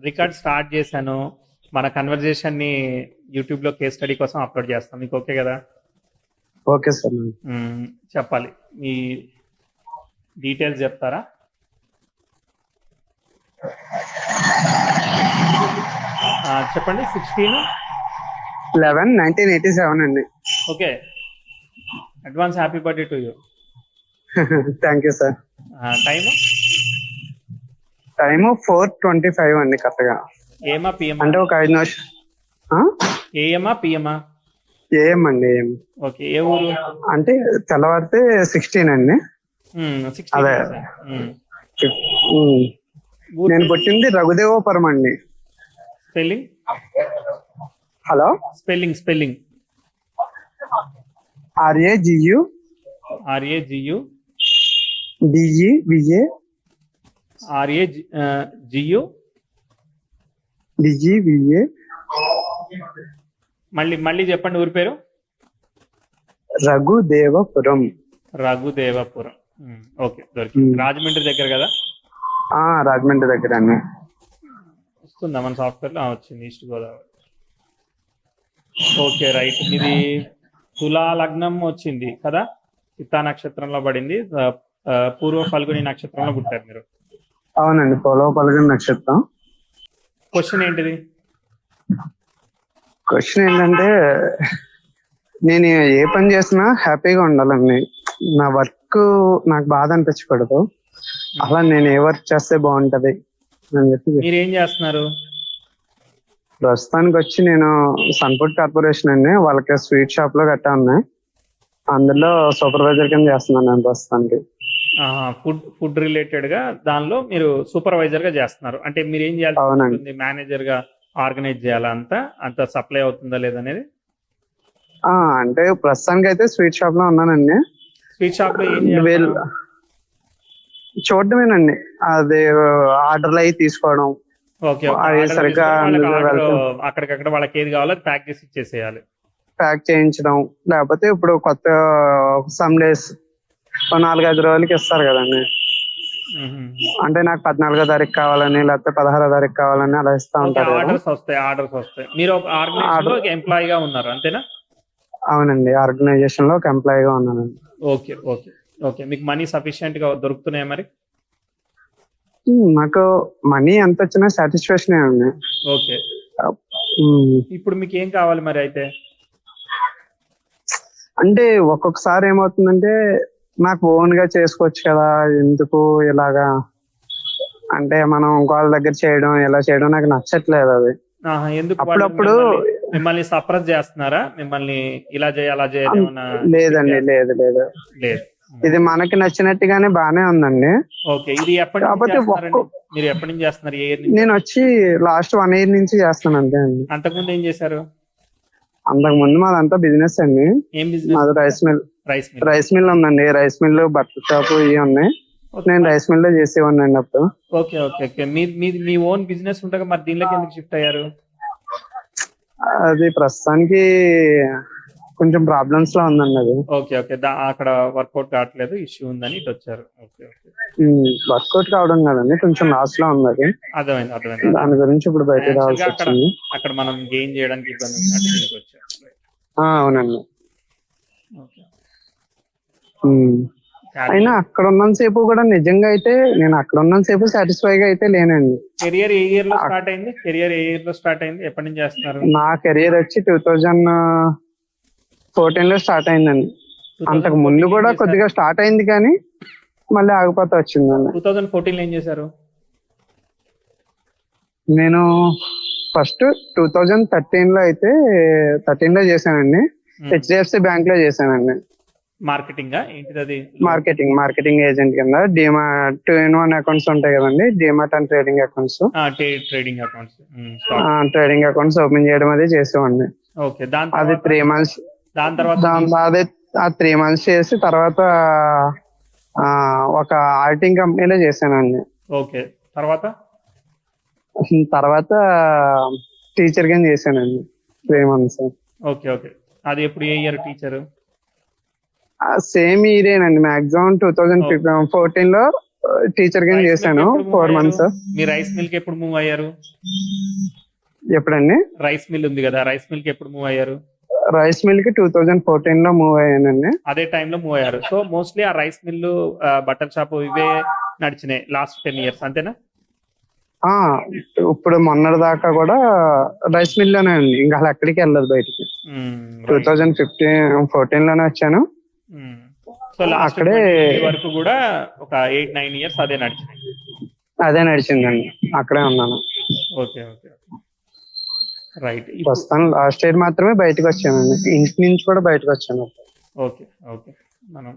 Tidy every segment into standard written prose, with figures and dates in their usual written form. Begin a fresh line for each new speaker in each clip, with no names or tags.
Record start చేశాను. మన conversation ని యూట్యూబ్ లో కేస్ స్టడీ కోసం అప్లోడ్ చేస్తాం. మీకు ఓకే కదా?
Okay sir.
చెప్పాలి, మీ డీటెయిల్స్ చెప్తారా? చెప్పండి.
16/11/1987 అండి.
Okay, advance happy birthday to you.
Thank you sir. Time 4:25 అండి కరెక్ట్గా.
ఏమా పిఎం
అంటే ఒక 5 నిమిషం.
ఏఎమా పిఎమా?
ఏఎం అండి, ఏఎం.
ఓకే, ఏ ఊరు?
అంటే తెల్లవారితే 16 అండి. అదే నేను పుట్టింది రఘుదేవపురం అండి.
Spelling?
Hello,
spelling
RAGU DEVA
RAGU
DGVA.
మళ్ళీ చెప్పండి ఊరి పేరు.
రఘుదేవపురం.
ఓకే, దొరికింది. రాజమండ్రి దగ్గర కదా?
రాజమండ్రి దగ్గర అండి.
వస్తుందా మన సాఫ్ట్వేర్ లో? వచ్చింది, ఈస్ట్ గోదావరి. Okay, right. ఇది తులా లగ్నం వచ్చింది కదా, చిత్తా నక్షత్రంలో పడింది. పూర్వ ఫల్గుని నక్షత్రంలో పుట్టారు మీరు.
అవునండి, పూర్వ ఫల్గుని నక్షత్రం.
క్వశ్చన్ ఏంటిది?
క్వశ్చన్ ఏంటంటే, నేను ఏ పని చేసినా హ్యాపీగా ఉండాలండి. నా వర్క్ నాకు బాధ అనిపించకూడదు. అలా నేను ఏ వర్క్ చేస్తే బాగుంటది అని చెప్పి.
మీరేం చేస్తున్నారు
ప్రస్తుతానికి? వచ్చి నేను సన్ఫుడ్ కార్పొరేషన్ అండి, వాళ్ళకి స్వీట్ షాప్ లో గట్టా ఉన్నాయి. అందులో సూపర్వైజర్ కింద చేస్తున్నాను నేను ప్రస్తుతానికి.
ఫుడ్ రిలేటెడ్ గా దానిలో మీరు సూపర్వైజర్ గా చేస్తున్నారు. అంటే మీరు ఏం చేయాలి? అవునండి, మేనేజర్ గా ఆర్గనైజ్ చేయాలా? అంత సప్లై అవుతుందా లేదనేది?
అంటే ప్రస్తుతానికి అయితే స్వీట్ షాప్ లో ఉన్నానండి.
స్వీట్ షాప్ లో ఏం చేయాలి?
చూడటమేనండి, అది ఆర్డర్లు అవి తీసుకోవడం. సరిగ్గా
అక్కడికక్కడ వాళ్ళకి ఏది కావాలో ప్యాక్ చేసి ఇచ్చేసేయాలి.
ప్యాక్ చేయించడం, లేకపోతే ఇప్పుడు కొత్త సమ్ డేస్ 4-5 రోజులకి ఇస్తారు కదండి. అంటే నాకు 14వ తారీఖు కావాలని, లేకపోతే 16వ తారీఖు కావాలని అలా ఇస్తా ఉంటారు.
ఆర్డర్స్ వస్తాయి. మీరు ఒక ఆర్గనైజేషన్ లో ఎంప్లాయ్ గా ఉన్నారు, అంతేనా?
అవునండి, ఆర్గనైజేషన్ లో ఒక ఎంప్లాయ్ గా ఉన్నానండి.
ఓకే. మీకు మనీ సఫిషియెంట్ గా దొరుకుతున్నాయా మరి?
నాకు మనీ ఎంత వచ్చినా సాటిస్ఫాక్షన్ అండి.
ఓకే, ఇప్పుడు మీకు ఏం కావాలి మరి? అయితే
అంటే ఒక్కొక్కసారి ఏమవుతుందంటే, నాకు ఓన్ గా చేసుకోవచ్చు కదా, ఎందుకు ఇలాగా అంటే మనం ఇంకోళ్ళ దగ్గర చేయడం, ఇలా చేయడం నాకు నచ్చట్లేదు. అది
ఎందుకు?
అప్పుడప్పుడు
మిమ్మల్ని సప్రెస్ చేస్తున్నారా? మిమ్మల్ని ఇలా చేయాలి అలా చేయాలి?
లేదండి, లేదు. ఇది మనకి నచ్చినట్టుగానే బానే ఉందండి.
ఓకే, ఇది మీరు ఎప్పటి నుంచి చేస్తున్నారు?
నేను వచ్చి లాస్ట్ 1 year నుంచి చేస్తాను అంతే అండి.
అంతకుముందు ఏం చేశారు?
అంతకుముందు మాదంతా బిజినెస్ అండి.
ఏం బిజినెస్?
మాది రైస్ మిల్ ఉందండి. రైస్ మిల్, బట్టల షాప్ ఇవి ఉన్నాయి. నేను రైస్ మిల్ లో చేసేవాడిని అండి అప్పుడు.
ఓకే. మీ ఓన్ బిజినెస్ ఉండగా మరి దీనిలోకి ఎందుకు షిఫ్ట్ అయ్యారు?
అది ప్రస్తుతానికి కొంచెం ప్రాబ్లమ్స్ లో ఉందండి. అది
ఓకే. అక్కడ వర్కౌట్ కావట్లేదు, ఇష్యూ ఉందని ఇటు వచ్చారు.
వర్కౌట్ కావడం కాదండి, కొంచెం లాస్ లో ఉంది. అది అర్థమైంది. దాని గురించి ఇప్పుడు బయట రావాల్సి వచ్చింది.
అక్కడ మనం గెయిన్ చేయడానికి ఇబ్బంది ఉందంటే దీనికి వచ్చారు.
అవునండి. అయినా అక్కడ ఉన్నంతసేపు కూడా నిజంగా అయితే నేను అక్కడ ఉన్నంతసేపు సాటిస్ఫైగా అయితే లేనండి.
కెరియర్ ఏ ఇయర్ లో స్టార్ట్ అయింది? ఎప్పటి నుంచి చేస్తున్నారు?
నా కెరియర్ వచ్చి 2014 లో స్టార్ట్ అయిందండి. అంతకు ముందు కూడా కొద్దిగా స్టార్ట్ అయింది, కానీ మళ్ళీ ఆగిపోతా వచ్చిందండి.
2014 లో ఏం చేశారు?
నేను ఫస్ట్ 2013 లో అయితే 13 లో చేశానండి. HDFC బ్యాంక్ లో చేశానండి.
మార్కెటింగ్ ఏంటిది? అది
మార్కెటింగ్ ఏజెంట్ కింద. డిమార్ట్ 2-in-1 అకౌంట్స్ ఉంటాయి కదండి, DMart and trading accounts. Trading accounts open చేయడం అది చేసేవాడిని. అది 3 months. అదే 3 months చేసి తర్వాత ఒక ఆడిటింగ్ కంపెనీలో చేశానండి.
ఓకే, తర్వాత
టీచర్ గా చేశానండి 3 months.
ఓకే. అది ఎప్పుడు ఏ ఇయర్ టీచర్?
సేమ్ ఇయరేనండి, మాక్సిమం 2014 లో టీచర్ గా
రైస్ మిల్క్
చేశాను
ఎప్పుడు మూవ్
4
అయ్యారు?
మంత్స్.
మీ రైస్ మిల్క్ ఎప్పుడు మూవ్ అయ్యారు?
ఎప్పుడండి?
రైస్ మిల్ ఉంది కదా, రైస్ మిల్క్ ఎప్పుడు మూవ్ అయ్యారు?
రైస్ మిల్ కి 2014 లో మూవ్ అయ్యానండి.
అదే టైంలో మూవ్ అయ్యారు. సో మోస్ట్లీ ఆ రైస్ మిల్లు, బటర్ షాప్ ఇవే నడిచినాయి లాస్ట్ 10 years, అంతేనా?
ఆ ఇప్పుడు మొన్నటి దాకా కూడా రైస్ మిల్ లోనే అండి, ఇంకా అలా ఎక్కడికి వెళ్ళదు బయటికి. 2014 లోనే వచ్చాను.
సో లాస్ట్
అక్కడే
2020 వరకు కూడా ఒక 8-9 years అదే నడిచినాయి.
అదే నడిచిందండి, అక్కడే ఉన్నాను.
Okay okay right.
ప్రస్తుతం లాస్ట్ ఇయర్ మాత్రమే బయటకు వచ్చానండి, ఇంటి నుంచి కూడా బయటకు వచ్చాను.
Okay okay. మనం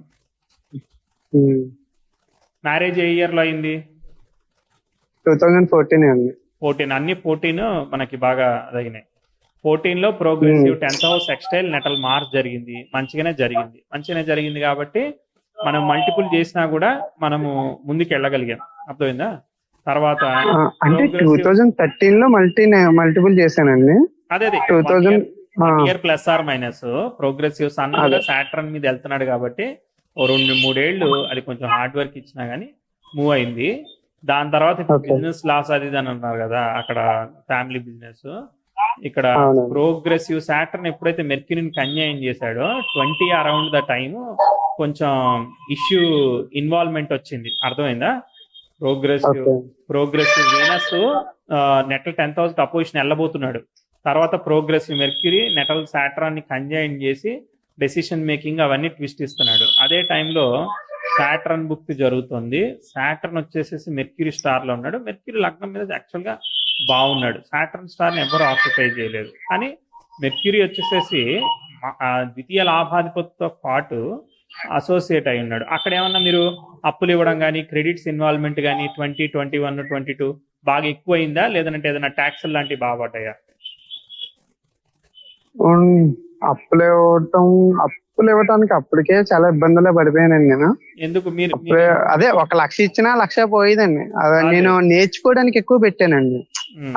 మ్యారేజ్ ఏ ఇయర్ లో అయింది?
2014 అండి.
14. అన్ని 14 మనకి బాగా తగినాయి. 14 లో progressive 10th house textile natal March జరిగింది, మంచిగానే జరిగింది కాబట్టి మనం మల్టిపుల్ చేసినా కూడా మనము ముందుకు వెళ్ళగలిగాం, అర్థమైందా? తర్వాత
అంటే 2013 లో మల్టిపుల్ చేశానండి.
అదే
2000
year plus or minus progressive sun కూడా సాటర్న్ మీద వెళ్తున్నాడు కాబట్టి ఓ 2-3 ఏళ్ళు అది కొంచెం హార్డ్ వర్క్ ఇచ్చినా గానీ మూవ్ అయింది. దాని తర్వాత ఇప్పుడు బిజినెస్ లాస్ అది అని అన్నారు కదా, అక్కడ ఫ్యామిలీ బిజినెస్. ఇక్కడ ప్రోగ్రెసివ్ సాటర్న్ ఎప్పుడైతే మెర్క్యూరీని కన్యాయం చేశాడో 20 అరౌండ్ ద టైమ్ కొంచెం ఇష్యూ ఇన్వాల్వ్మెంట్ వచ్చింది, అర్థమైందా? Progressive Venus natal 10th house opposition వెళ్ళబోతున్నాడు. తర్వాత ప్రోగ్రెసివ్ మెర్క్యూరీ నెటల్ సాటర్న్ ని కన్జైన్ చేసి డెసిషన్ మేకింగ్ అవన్నీ ట్విస్ట్ ఇస్తున్నాడు. అదే టైంలో సాటర్న్ బుక్ జరుగుతుంది. సాటర్న్ వచ్చేసేసి మెర్క్యూరీ స్టార్ లో ఉన్నాడు. మెర్క్యూరీ లగ్నం మీద యాక్చువల్ గా బాగున్నాడు, సాటర్న్ స్టార్ ని ఎవరు ఆక్యుపై చేయలేదు. కానీ మెర్క్యూరీ వచ్చేసేసి ద్వితీయ లాభాధిపతితో పాటు అసోసియేట్ అయి ఉన్నాడు. అక్కడ ఏమన్నా మీరు అప్పులు ఇవ్వడం కానీ క్రెడిట్స్ ఇన్వాల్వ్మెంట్ కానీ 2021, 22 బాగా ఎక్కువ అయిందా, లేదంటే ఏదైనా ట్యాక్స్ లాంటివి బాగా పడ్డాయా?
అప్పులు ఇవ్వటానికి అప్పటికే చాలా ఇబ్బందుల్లో పడిపోయానండి నేను.
ఎందుకు? మీరు
అదే 1 లక్ష ఇచ్చినా 1,00,000 పోయేదండి. నేను నేర్చుకోవడానికి ఎక్కువ పెట్టానండి.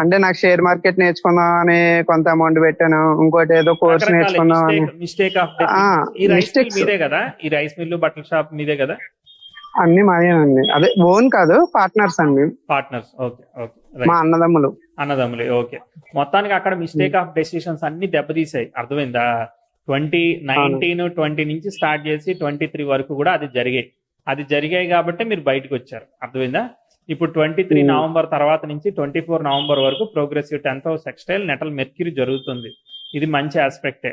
అంటే నాకు షేర్ మార్కెట్ నేర్చుకుందాం అని కొంత అమౌంట్ పెట్టాను, ఇంకోటి ఏదో కోర్స్ నేర్చుకుందాం అని.
మిస్టేక్స్ మీదే కదా, ఈ రైస్ మిల్లు బట్టల షాప్ మీదే కదా?
అన్ని మాదేనండి, అదే ఓన్ కాదు, పార్ట్నర్స్ అండి.
Partners, okay okay.
మా అన్నదమ్ములే.
ఓకే. మొత్తానికి అక్కడ మిస్టేక్ ఆఫ్ డెసిషన్స్ అన్ని దెబ్బతీసాయి, అర్థమైందా? 2019-20 నుంచి స్టార్ట్ చేసి 23 వరకు కూడా అది జరిగాయి కాబట్టి మీరు బయటకు వచ్చారు, అర్థమైందా? ఇప్పుడు 23 నవంబర్ తర్వాత నుంచి 24 నవంబర్ వరకు progressive 10th house textile natal mercury జరుగుతుంది. ఇది మంచి ఆస్పెక్టే,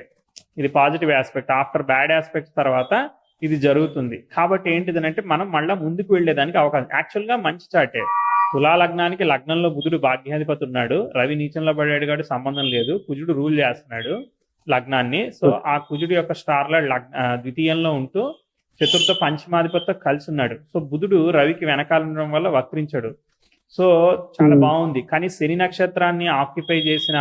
ఇది positive aspect. After bad aspect తర్వాత ఇది జరుగుతుంది. కాబట్టి ఏంటిదనంటే మనం మళ్ళీ ముందుకు వెళ్లేదానికి అవకాశం. యాక్చువల్ గా మంచి చాటే. తులా లగ్నానికి లగ్నంలో బుధుడు భాగ్యాధిపతి ఉన్నాడు, రవి నీచంలో పడాడు కాబట్టి సంబంధం లేదు, కుజుడు రూల్ చేస్తున్నాడు లగ్నాన్ని. సో ఆ కుజుడు యొక్క స్టార్ లో ద్వితీయంలో ఉంటూ చతుర్థ పంచమాధిపతితో కలిసి ఉన్నాడు. సో బుధుడు రవికి వెనకాల ఉండడం వల్ల వక్రించాడు. సో చాలా బాగుంది. కానీ శని నక్షత్రాన్ని ఆక్యుపై చేసిన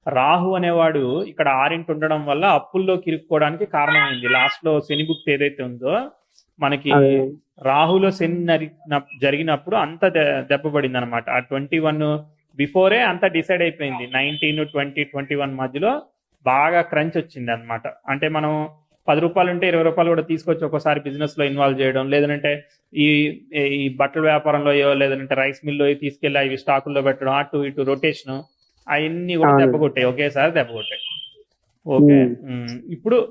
రాహు అనేవాడు ఇక్కడ 6 ఉండడం వల్ల అప్పుల్లో కిరుక్కోవడానికి కారణమైంది. లాస్ట్ లో శని బుక్ ఏదైతే ఉందో మనకి రాహులో శని జరిగినప్పుడు అంత దెబ్బపడింది అనమాట. ఆ 21 బిఫోరే అంతా డిసైడ్ అయిపోయింది. 19, 20, 21 మధ్యలో బాగా క్రంచ్ వచ్చింది అనమాట. అంటే మనం 10 రూపాయలు ఉంటే 20 రూపాయలు కూడా తీసుకొచ్చి ఒకసారి బిజినెస్ లో ఇన్వాల్వ్ చేయడం, లేదంటే ఈ బట్టల వ్యాపారంలో లేదంటే రైస్ మిల్లో తీసుకెళ్లి అవి స్టాకుల్లో పెట్టడం, అటు ఇటు రొటేషన్ అవన్నీ కూడా దెబ్బ కొట్టాయి, ఒకేసారి దెబ్బ కొట్టాయి. ఓకే.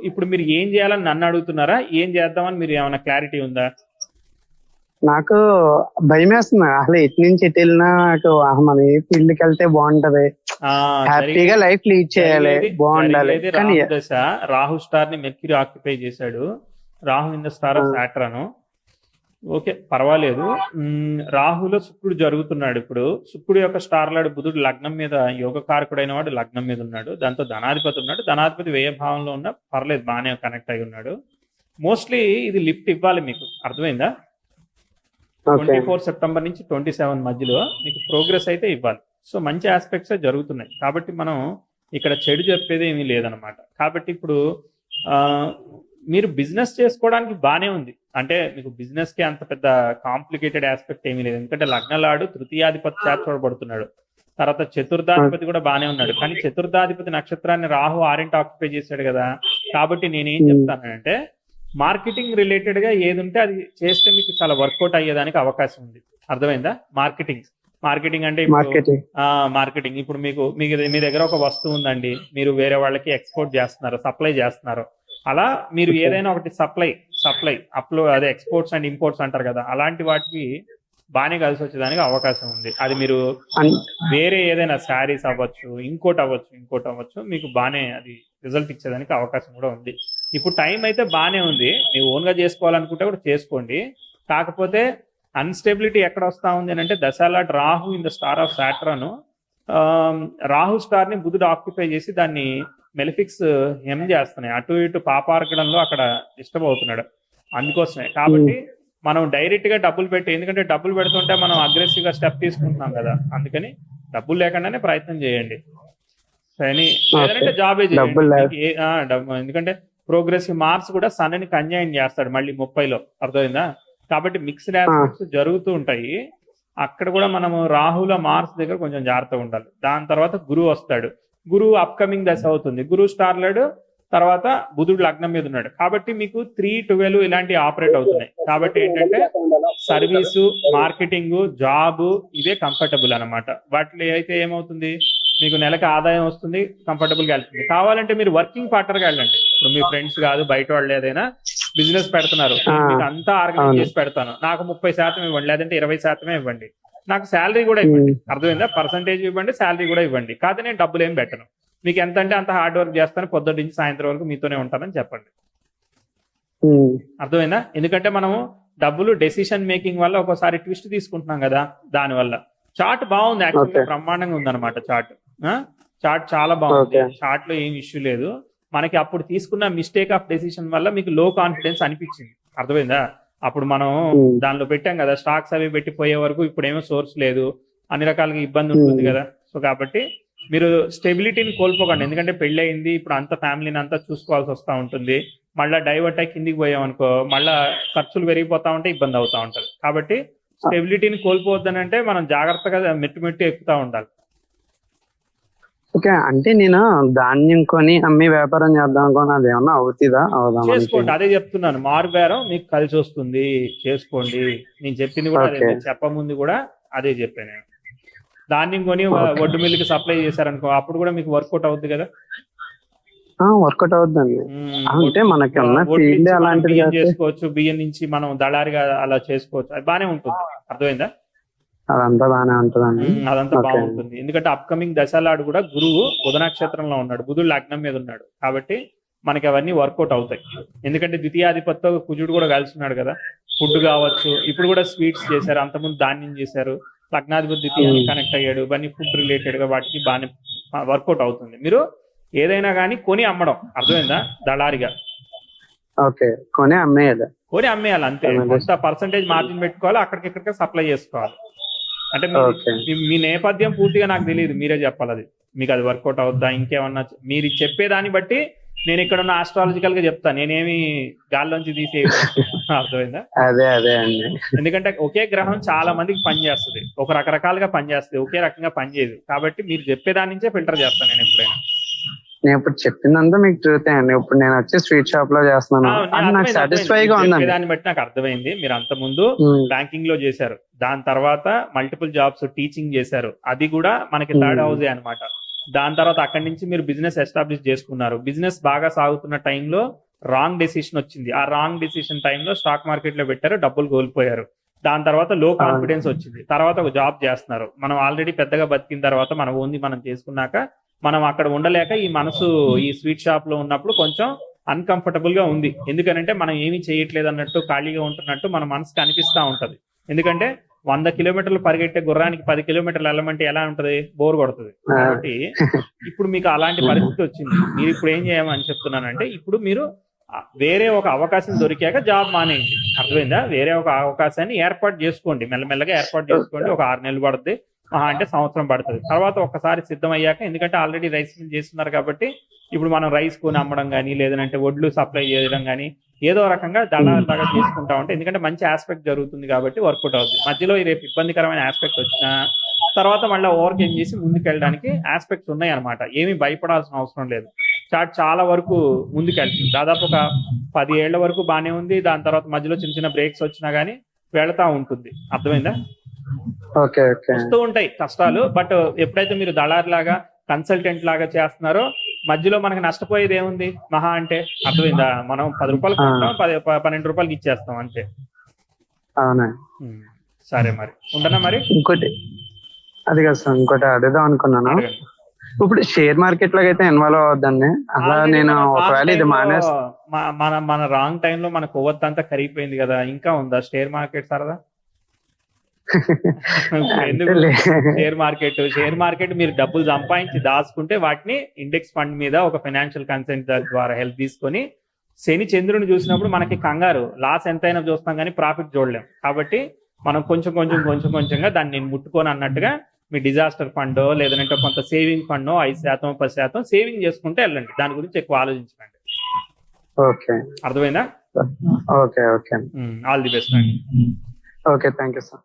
ఇప్పుడు మీరు ఏం చేయాలని నన్ను అడుగుతున్నారా, ఏం చేద్దామని మీరు ఏమైనా క్లారిటీ ఉందా?
నాకు భయం వేస్తుంది అసలు, ఎటు నుంచి ఎటు వెళ్ళినా నాకు మన ఏ ఫీల్డ్కి వెళ్తే బాగుంటది, హ్యాపీగా లైఫ్ లీడ్ చేయాలి, బాగుండాలి.
రాహు స్టార్ ని మెర్క్యూరీ ఆక్యుపై చేశాడు, Rahu in the star of Saturn. Okay, పర్వాలేదు. రాహులో శుక్రుడు జరుగుతున్నాడు. ఇప్పుడు శుక్రుడు యొక్క స్టార్ లాడు బుధుడు లగ్నం మీద, యోగకారకుడైన వాడు లగ్నం మీద ఉన్నాడు. దాంతో ధనాధిపతి ఉన్నాడు. ధనాధిపతి వ్యయ భావంలో ఉన్నా పర్లేదు, బాగానే కనెక్ట్ అయి ఉన్నాడు. మోస్ట్లీ ఇది లిఫ్ట్ ఇవ్వాలి మీకు, అర్థమైందా? 24 సెప్టెంబర్ నుంచి 27 మధ్యలో మీకు ప్రోగ్రెస్ అయితే ఇవ్వాలి. సో మంచి ఆస్పెక్ట్స్ జరుగుతున్నాయి కాబట్టి మనం ఇక్కడ చెడు చెప్పేది ఏమీ లేదనమాట. కాబట్టి ఇప్పుడు మీరు బిజినెస్ చేసుకోవడానికి బానే ఉంది, అంటే మీకు బిజినెస్ కి అంత పెద్ద కాంప్లికేటెడ్ ఆస్పెక్ట్ ఏమీ లేదు. ఎందుకంటే లగ్నలాడు తృతీయాధిపతి చేత చూడబడుతున్నాడు, తర్వాత చతుర్థాధిపతి కూడా బానే ఉన్నాడు. కానీ చతుర్థాధిపతి నక్షత్రాన్ని రాహు 6 ఆక్యుపై చేశాడు కదా. కాబట్టి నేనేం చెప్తానంటే మార్కెటింగ్ రిలేటెడ్ గా ఏది ఉంటే అది చేస్తే మీకు చాలా వర్కౌట్ అయ్యేదానికి అవకాశం ఉంది. అర్థమైందా? మార్కెటింగ్ అంటే ఇప్పుడు
మార్కెటింగ్.
మార్కెటింగ్ ఇప్పుడు మీ దగ్గర ఒక వస్తువు ఉందండి, మీరు వేరే వాళ్ళకి ఎక్స్పోర్ట్ చేస్తున్నారు, సప్లై చేస్తున్నారు. అలా మీరు
Okay.
ఏదైనా ఒకటి సప్లై అదే ఎక్స్పోర్ట్స్ అండ్ ఇంపోర్ట్స్ అంటారు కదా, అలాంటి వాటికి బాగానే కలిసి వచ్చేదానికి అవకాశం ఉంది. అది మీరు
అన్-
వేరే ఏదైనా శారీస్ అవ్వచ్చు, ఇంకోటి అవ్వచ్చు, మీకు బాగానే అది రిజల్ట్ ఇచ్చేదానికి అవకాశం కూడా ఉంది. ఇప్పుడు టైం అయితే బాగానే ఉంది, మీరు ఓన్ గా చేసుకోవాలనుకుంటే కూడా చేసుకోండి. కాకపోతే అన్స్టెబిలిటీ ఎక్కడ వస్తా ఉంది అని అంటే దశాలాట్ Rahu in the star of Saturn, Rahu star ని బుధుడు ఆక్యుపై చేసి దాన్ని మెలిఫిక్స్ హెమ్ చేస్తున్నాయి, అటు ఇటు పాపార్కడంలో అక్కడ డిస్టర్బ్ అవుతున్నాడు. అందుకోసమే కాబట్టి మనం డైరెక్ట్ గా డబ్బులు పెట్టి, ఎందుకంటే డబ్బులు పెడుతుంటే మనం అగ్రెసివ్ గా స్టెప్ తీసుకుంటున్నాం కదా, అందుకని డబ్బులు లేకుండానే ప్రయత్నం చేయండి. సరే, లేదంటే జాబే
డబ్బులు
చేయండి. ఎందుకంటే ప్రోగ్రెసివ్ మార్స్ కూడా సన్నని కన్యాయం చేస్తాడు మళ్ళీ 30లో, అర్థమైందా? కాబట్టి మిక్స్డ్ ఆస్పెక్ట్స్ జరుగుతూ ఉంటాయి. అక్కడ కూడా మనము రాహుల మార్స్ దగ్గర కొంచెం జాగ్రత్తగా ఉండాలి. దాని తర్వాత గురువు వస్తాడు, గురువు అప్కమింగ్ దశ అవుతుంది, గురువు స్టార్లాడు, తర్వాత బుధుడు లగ్నం మీద ఉన్నాడు. కాబట్టి మీకు 3-12 ఇలాంటి ఆపరేట్ అవుతున్నాయి. కాబట్టి ఏంటంటే సర్వీసు, మార్కెటింగ్, జాబ్ ఇవే కంఫర్టబుల్ అనమాట. వాటిలో అయితే ఏమవుతుంది, మీకు నెలకు ఆదాయం వస్తుంది, కంఫర్టబుల్ గా వెళ్తుంది. కావాలంటే మీరు వర్కింగ్ పార్ట్నర్ గా వెళ్ళండి. ఇప్పుడు మీ ఫ్రెండ్స్ కాదు, బయట వాళ్ళు ఏదైనా బిజినెస్ పెడుతున్నారు, మీకు అంతా ఆర్గనైజ్ చేసి పెడతాను, నాకు 30% ఇవ్వండి, లేదంటే 20% ఇవ్వండి, నాకు శాలరీ కూడా ఇవ్వండి. అర్థమైందా? పర్సంటేజ్ ఇవ్వండి, శాలరీ కూడా ఇవ్వండి. కాదు నేను డబ్బులు ఏం పెట్టను, మీకు ఎంత అంటే అంత హార్డ్ వర్క్ చేస్తాను, పొద్దున్న నుంచి సాయంత్రం వరకు మీతోనే ఉంటానని చెప్పండి. అర్థమైందా? ఎందుకంటే మనము డబ్బులు డెసిషన్ మేకింగ్ వల్ల ఒక్కోసారి ట్విస్ట్ తీసుకుంటున్నాం కదా, దానివల్ల. చార్ట్ బాగుంది, యాక్చువల్గా బ్రహ్మాండంగా ఉందన్నమాట చార్ట్. చార్ట్ చాలా బాగుంది, చార్ట్ లో ఏం ఇష్యూ లేదు. మనకి అప్పుడు తీసుకున్న మిస్టేక్ ఆఫ్ డెసిషన్ వల్ల మీకు లో కాన్ఫిడెన్స్ అనిపించింది, అర్థమైందా? అప్పుడు మనం దానిలో పెట్టాం కదా, స్టాక్స్ అవి పెట్టి పోయే వరకు, ఇప్పుడు ఏమో సోర్స్ లేదు, అన్ని రకాలుగా ఇబ్బంది ఉంటుంది కదా. సో కాబట్టి మీరు స్టెబిలిటీని కోల్పోకండి, ఎందుకంటే పెళ్లి అయింది, ఇప్పుడు అంత ఫ్యామిలీని అంతా చూసుకోవాల్సి వస్తూ ఉంటుంది. మళ్ళీ డైవర్ట్ అయ్యి కిందికి పోయామనుకో, మళ్ళీ ఖర్చులు పెరిగిపోతా ఉంటే ఇబ్బంది అవుతా ఉంటుంది. కాబట్టి స్టెబిలిటీని కోల్పోవద్దనంటే మనం జాగ్రత్తగా మెట్టు ఎక్కుతా ఉండాలి.
ఓకే, అంటే నేను ధాన్యం కొని అమ్మి వ్యాపారం చేద్దాం అనుకోని, అది ఏమన్నా అవుతుందా? అవుదా?
చేసుకోండి, అదే చెప్తున్నాను, మారుబేరం మీకు కలిసి వస్తుంది, చేసుకోండి. నేను చెప్పింది కూడా అదే, మీరు చెప్పముందు కూడా అదే చెప్పాను నేను. ధాన్యం కొని ఒడ్డు మిల్లుకి సప్లై చేశారనుకో, అప్పుడు కూడా మీకు వర్కౌట్ అవుద్ది కదా.
వర్కౌట్ అవుద్దండి. అంటే మనకి ఫీల్డ్ అలాంటిది
బియ్యం చేసుకోవచ్చు, బియ్యం నుంచి మనం దళారిగా అలా చేసుకోవచ్చు, అది బానే ఉంటుంది. అర్థమైందా?
అదంతా బాగానే ఉంటుందండి.
అదంతా బాగుంటుంది, ఎందుకంటే అప్కమింగ్ దశలాడు కూడా గురువు బుధ నక్షత్రంలో ఉన్నాడు, బుధుడు లగ్నం మీద ఉన్నాడు. కాబట్టి మనకి అవన్నీ వర్కౌట్ అవుతాయి. ఎందుకంటే ద్వితీయాధిపతితో కుజుడు కూడా కలిసి ఉన్నాడు కదా, ఫుడ్ కావచ్చు, ఇప్పుడు కూడా స్వీట్స్ చేశారు, అంతకుముందు ధాన్యం చేశారు, లగ్నాధిపతి ద్వితీయానికి కనెక్ట్ అయ్యాడు, ఇవన్నీ ఫుడ్ రిలేటెడ్ గా వాటికి బాగానే వర్కౌట్ అవుతుంది. మీరు ఏదైనా కానీ కొని అమ్మడం, అర్థమైందా? దళారిగా
కొని అమ్మేయాలి
అంతే. కొంత పర్సంటేజ్ మార్జిన్ పెట్టుకోవాలి, అక్కడికి సప్లై చేసుకోవాలి. అంటే మీ నేపథ్యం పూర్తిగా నాకు తెలియదు, మీరే చెప్పాలి అది, మీకు అది వర్కౌట్ అవుద్దా ఇంకేమన్నా. మీరు చెప్పేదాన్ని బట్టి నేను ఇక్కడ ఉన్న ఆస్ట్రాలజికల్ గా చెప్తాను, నేనేమి గాల్లోంచి తీసే. అర్థమైందా?
అదే అండి.
ఎందుకంటే ఒకే గ్రహం చాలా మందికి పనిచేస్తుంది, ఒక రకరకాలుగా పనిచేస్తుంది, ఒకే రకంగా పనిచేయదు. కాబట్టి మీరు చెప్పేదాని నుంచే ఫిల్టర్ చేస్తాను నేను ఎప్పుడైనా.
నేను ఇప్పుడు చెప్పిందంతా మీకు ట్రూతే అండి. ఇప్పుడు నేను వచ్చి స్వీట్ షాప్ లో చేస్తున్నాను, నాకు సాటిస్ఫైగా ఉందండి.
దాన్ని బట్టి నాకు అర్థమైంది. మీరు అంత ముందు బ్యాంకింగ్ లో చేశారు, దాని తర్వాత మల్టిపుల్ జాబ్స్ టీచింగ్ చేశారు, అది కూడా మనకి థర్డ్ హౌసే అనమాట. దాని తర్వాత అక్కడి నుంచి మీరు బిజినెస్ ఎస్టాబ్లిష్ చేసుకున్నారు, బిజినెస్ బాగా సాగుతున్న టైంలో రాంగ్ డెసిషన్ వచ్చింది, ఆ రాంగ్ డెసిషన్ టైంలో స్టాక్ మార్కెట్ లో పెట్టారు, డబ్బులు కోల్పోయారు. దాని తర్వాత లో కాన్ఫిడెన్స్ వచ్చింది, తర్వాత ఒక జాబ్ చేస్తున్నారు. మనం ఆల్రెడీ పెద్దగా బతికిన తర్వాత మన ఓన్ది మనం చేసుకున్నాక మనం అక్కడ ఉండలేక ఈ మనసు ఈ స్వీట్ షాప్ లో ఉన్నప్పుడు కొంచెం అన్కంఫర్టబుల్ గా ఉంది. ఎందుకనంటే మనం ఏమీ చేయట్లేదు అన్నట్టు, ఖాళీగా ఉంటున్నట్టు మన మనసుకి అనిపిస్తా ఉంటది. ఎందుకంటే 100 కిలోమీటర్లు పరిగెట్టే గుర్రానికి 10 కిలోమీటర్లు వెళ్ళమంటే ఎలా ఉంటది, బోర్ కొడుతుంది. కాబట్టి ఇప్పుడు మీకు అలాంటి పరిస్థితి వచ్చింది. మీరు ఇప్పుడు ఏం చేయమని చెప్తున్నానంటే, ఇప్పుడు మీరు వేరే ఒక అవకాశం దొరికాక జాబ్ మానేయండి, అర్థమైందా? వేరే ఒక అవకాశాన్ని ఏర్పాటు చేసుకోండి, మెల్లమెల్లగా ఏర్పాటు చేసుకోండి. ఒక 6 నెలలు పడుతుంది, అంటే సంవత్సరం పడుతుంది. తర్వాత ఒక్కసారి సిద్ధం అయ్యాక, ఎందుకంటే ఆల్రెడీ రైస్ మిల్ చేస్తున్నారు కాబట్టి ఇప్పుడు మనం రైస్ కొని అమ్మడం కానీ, లేదంటే వడ్లు సప్లై చేయడం కానీ, ఏదో రకంగా దళాలాగా చేసుకుంటా ఉంటే, ఎందుకంటే మంచి ఆస్పెక్ట్ జరుగుతుంది కాబట్టి వర్కౌట్ అవుతుంది. మధ్యలో రేపు ఇబ్బందికరమైన ఆస్పెక్ట్ వచ్చినా తర్వాత మళ్ళీ ఓవర్కేమ్ చేసి ముందుకు వెళ్ళడానికి ఆస్పెక్ట్స్ ఉన్నాయి అనమాట. ఏమీ భయపడాల్సిన అవసరం లేదు. చార్ట్ చాలా వరకు ముందుకెళ్తుంది. దాదాపు ఒక 10 ఏళ్ల వరకు బానే ఉంది. దాని తర్వాత మధ్యలో చిన్న చిన్న బ్రేక్స్ వచ్చినా గానీ వెళతా ఉంటుంది. అర్థమైందా?
ఓకే ఓకే
వస్తూ ఉంటాయి కష్టాలు, బట్ ఎప్పుడైతే మీరు దళారి లాగా కన్సల్టెంట్ లాగా చేస్తున్నారో మధ్యలో మనకి నష్టపోయేది ఏముంది మహా అంటే? అర్థమైందా? మనం 10 రూపాయలు కొంటాం, 12 రూపాయలకి ఇచ్చేస్తాం అంతే.
అవునా.
సరే మరి ఉండనా మరి.
ఇంకోటి అది కాదు సార్, ఇంకోటి అడుగుదాం అనుకున్నాను.
అడగండి.
ఇప్పుడు షేర్ మార్కెట్ లోకి అయితే ఇన్వాల్వ్ అవద్దండి. అలా
Already
నేను
మనం wrong
ఒకవేళ ఇది
time లో
మానేస్
మన రాంగ్ టైం లో మన కొవ్వొత్తంతా కరిగిపోయింది కదా, ఇంకా ఉందా షేర్ మార్కెట్ సరదా? ఎందుకు షేర్ మార్కెట్ మీరు డబ్బులు సంపాదించి దాచుకుంటే వాటిని ఇండెక్స్ ఫండ్ మీద ఒక ఫైనాన్షియల్ కన్సెంట్ ద్వారా హెల్ప్ తీసుకొని శని చంద్రుని చూసినప్పుడు మనకి కంగారు, లాస్ ఎంతైనా చూస్తాం కానీ ప్రాఫిట్ చూడలేం. కాబట్టి మనం కొంచెం కొంచెంగా దాన్ని నేను ముట్టుకొని అన్నట్టుగా మీ డిజాస్టర్ ఫండ్ లేదంటే కొంత సేవింగ్ ఫండ్ 5% 10% సేవింగ్ చేసుకుంటే వెళ్ళండి. దాని గురించి ఎక్కువ ఆలోచించండి.
ఓకే
అర్థమైందా?
Okay okay
all the best అండి.
Okay thank you sir.